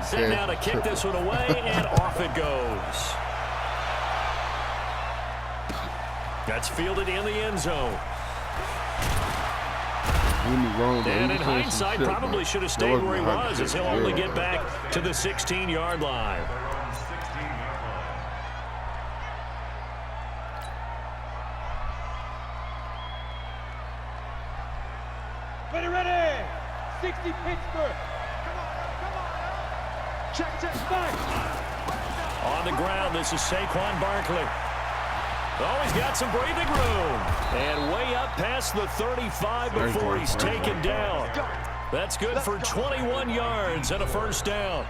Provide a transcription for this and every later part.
Set now to kick this one away, and off it goes. That's fielded in the end zone. And in hindsight, probably should have stayed where he was, as he'll only get back to the 16-yard line. Ready, 60 Pittsburgh. Check, back. On the ground, this is Saquon Barkley. Oh, he's got some breathing room. And way up past the 35 before he's taken down. That's good for 21 yards and a first down.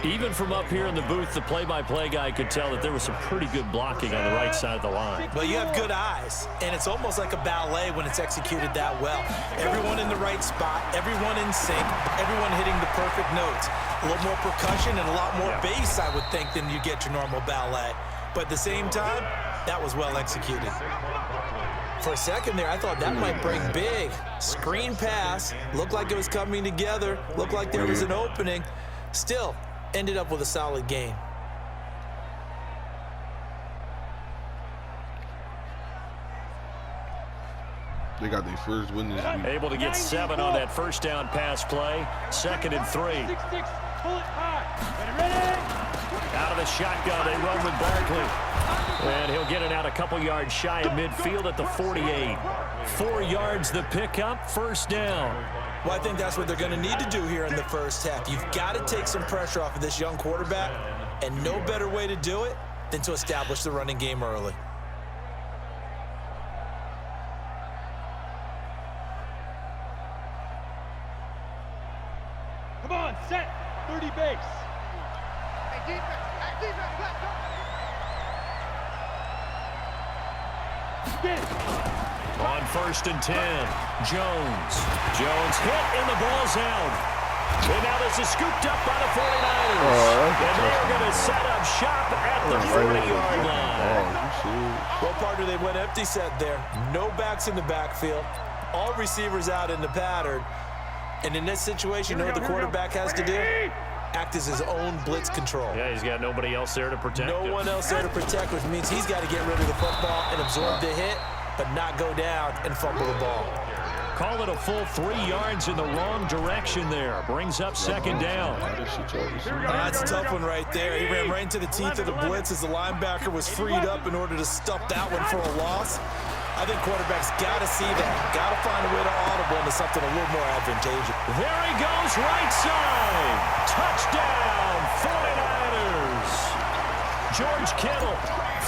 Even from up here in the booth, the play-by-play guy could tell that there was some pretty good blocking on the right side of the line. Well, you have good eyes, and it's almost like a ballet when it's executed that well. Everyone in the right spot, everyone in sync, everyone hitting the perfect notes. A little more percussion and a lot more bass, I would think, than you get your normal ballet. But at the same time, that was well executed. For a second there, I thought that might break big. Screen pass, looked like it was coming together, looked like there was an opening. Still, ended up with a solid game. They got their first win this week. Able to get 7 on that first down pass play. 2nd and 3. 6-6, pull it high. Ready? Out of the shotgun, they run with Barkley. And he'll get it out a couple yards shy of midfield at the 48. 4 yards the pickup, first down. Well, I think that's what they're going to need to do here in the first half. You've got to take some pressure off of this young quarterback, and no better way to do it than to establish the running game early. Come on, set. 30 base. On 1st and 10, Jones hit and the ball's out. And now this is scooped up by the 49ers. And they're going to set up shop at the 40-yard line. Well, partner, they went empty set there. No backs in the backfield. All receivers out in the pattern. And in this situation, you know what the quarterback has to do? Act as his own blitz control. Yeah, he's got nobody else there to protect him. No one else there to protect, which means he's got to get rid of the football and absorb the hit, but not go down and fumble the ball. Call it a full 3 yards in the wrong direction there. Brings up 2nd down. That's a tough one right there. He ran right into the teeth of the blitz as the linebacker was freed up in order to stuff that one for a loss. I think quarterbacks got to see that. Got to find a way to audible into something a little more advantageous. There he goes, right side. Touchdown, 49ers. George Kittle,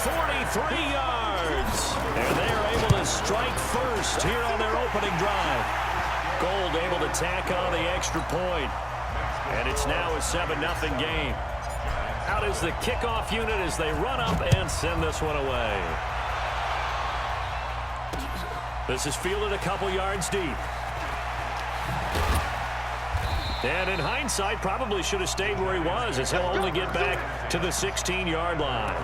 43 yards. And they are able to strike first here on their opening drive. Gold able to tack on the extra point. And it's now a 7-0 game. Out is the kickoff unit as they run up and send this one away. This is fielded a couple yards deep. And in hindsight, probably should have stayed where he was, as he'll only get back to the 16-yard line.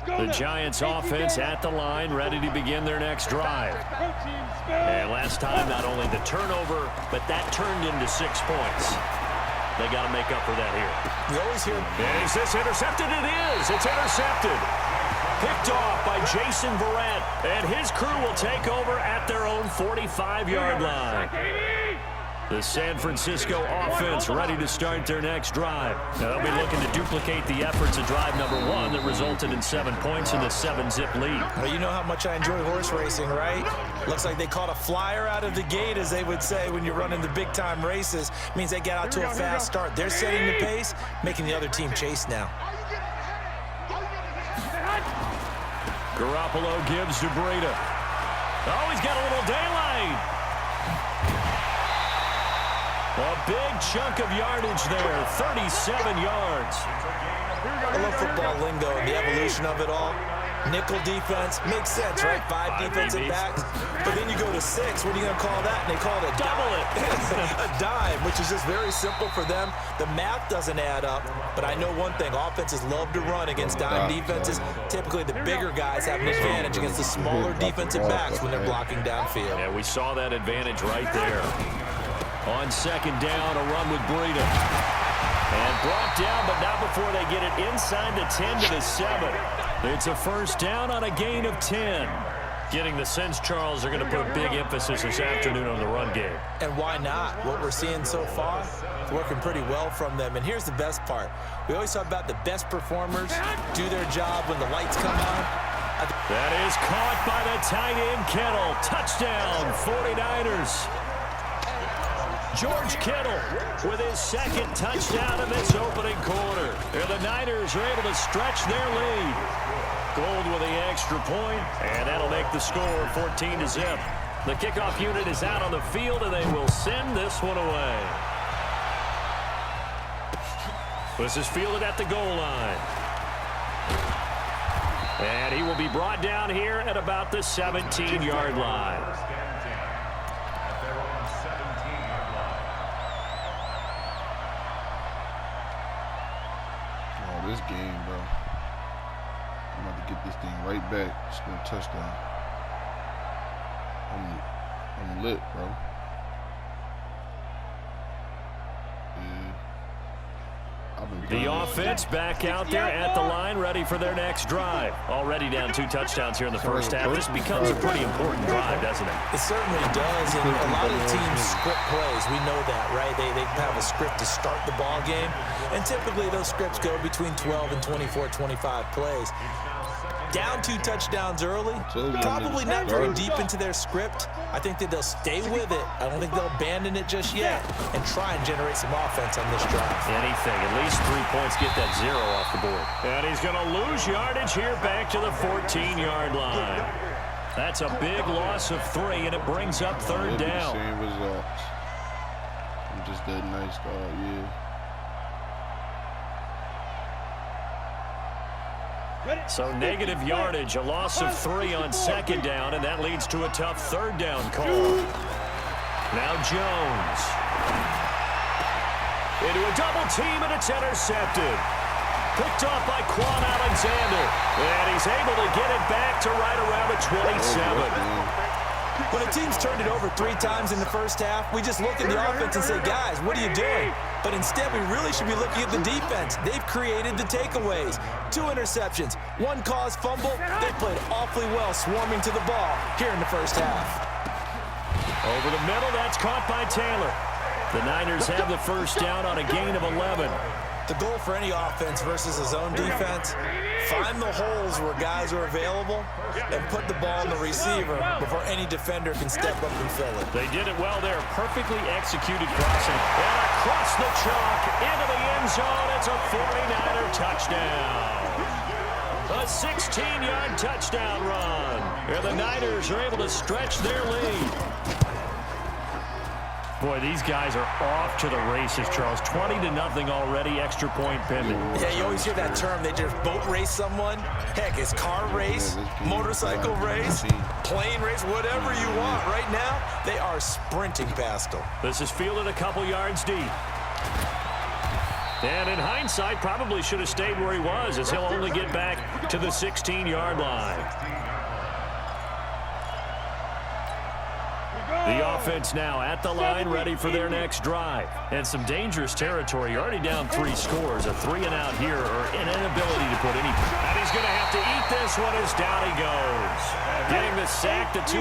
The Giants offense at the line, ready to begin their next drive. And last time, not only the turnover, but that turned into 6 points. They got to make up for that here. We always hear. Is this intercepted? It is. It's intercepted. Picked off by Jason Verrett, and his crew will take over at their own 45-yard line. The San Francisco offense ready to start their next drive. Now, they'll be looking to duplicate the efforts of drive number 1 that resulted in 7 points in the 7-zip lead. Well, you know how much I enjoy horse racing, right? Looks like they caught a flyer out of the gate, as they would say when you're running the big-time races. Means they get out to a fast start. They're setting the pace, making the other team chase now. Garoppolo gives to Breida. Oh, he's got a little daylight. A big chunk of yardage there, 37 yards. I love football lingo and the evolution of it all. Nickel defense makes sense, right? 5 defensive backs. But then you go to 6. What are you going to call that? And they call it a double it. A dime, which is just very simple for them. The math doesn't add up. But I know one thing. Offenses love to run against dime defenses. Typically, the bigger guys have an advantage against the smaller defensive backs when they're blocking downfield. Yeah, we saw that advantage right there. On second down, a run with Breida. And brought down, but not before they get it inside the 10 to the 7. It's a first down on a gain of 10. Getting the sense, Charles, are going to put a big emphasis this afternoon on the run game. And why not? What we're seeing so far is working pretty well from them. And here's the best part. We always talk about the best performers do their job when the lights come on. That is caught by the tight end, Kittle. Touchdown, 49ers. George Kittle with his second touchdown in this opening quarter. And the Niners are able to stretch their lead. Gold with the extra point, and that'll make the score 14-0. The kickoff unit is out on the field, and they will send this one away. This is fielded at the goal line. And he will be brought down here at about the 17-yard line. This game, bro. I'm about to get this thing right back. Score a touchdown. I'm lit, bro. Yeah. The offense back out there at the line, ready for their next drive. Already down 2 touchdowns here in the first half. This becomes a pretty important drive, doesn't it? It certainly does, and a lot of teams script plays. We know that, right? They have a script to start the ball game, and typically those scripts go between 12 and 24, 25 plays. Down 2 touchdowns early, probably not very deep into their script. I think that they'll stay with it. I don't think they'll abandon it just yet and try and generate some offense on this drive. Anything, at least 3 points, get that 0 off the board. And he's going to lose yardage here back to the 14-yard line. That's a big loss of 3, and it brings up third down. Same results. I'm just that nice, yeah. So negative yardage, a loss of 3 on second down, and that leads to a tough third down call. Now Jones. Into a double team, and it's intercepted. Picked off by Quan Alexander. And he's able to get it back to right around the 27. When a team's turned it over 3 times in the first half, we just look at the offense and say, guys, what are you doing? But instead, we really should be looking at the defense. They've created the takeaways. 2 interceptions, 1 caused fumble. They played awfully well swarming to the ball here in the first half. Over the middle, that's caught by Taylor. The Niners have the first down on a gain of 11. The goal for any offense versus a zone defense, find the holes where guys are available and put the ball in the receiver before any defender can step up and fill it. They did it well there. Perfectly executed crossing. And across the chalk into the end zone. It's a 49er touchdown. A 16-yard touchdown run. Here the Niners are able to stretch their lead. Boy, these guys are off to the races, Charles. 20-0 already, extra point pending. Yeah, you always hear that term. They just boat race someone. Heck, it's car race, motorcycle race, plane race, whatever you want. Right now, they are sprinting past them. This is fielded a couple yards deep. And in hindsight, probably should have stayed where he was, as he'll only get back to the 16-yard line. The offense now at the line, ready for their next drive. And some dangerous territory. You're already down 3 scores. A 3-and-out here, or an inability to put any. And he's going to have to eat this one as down he goes. Getting the sack, the 2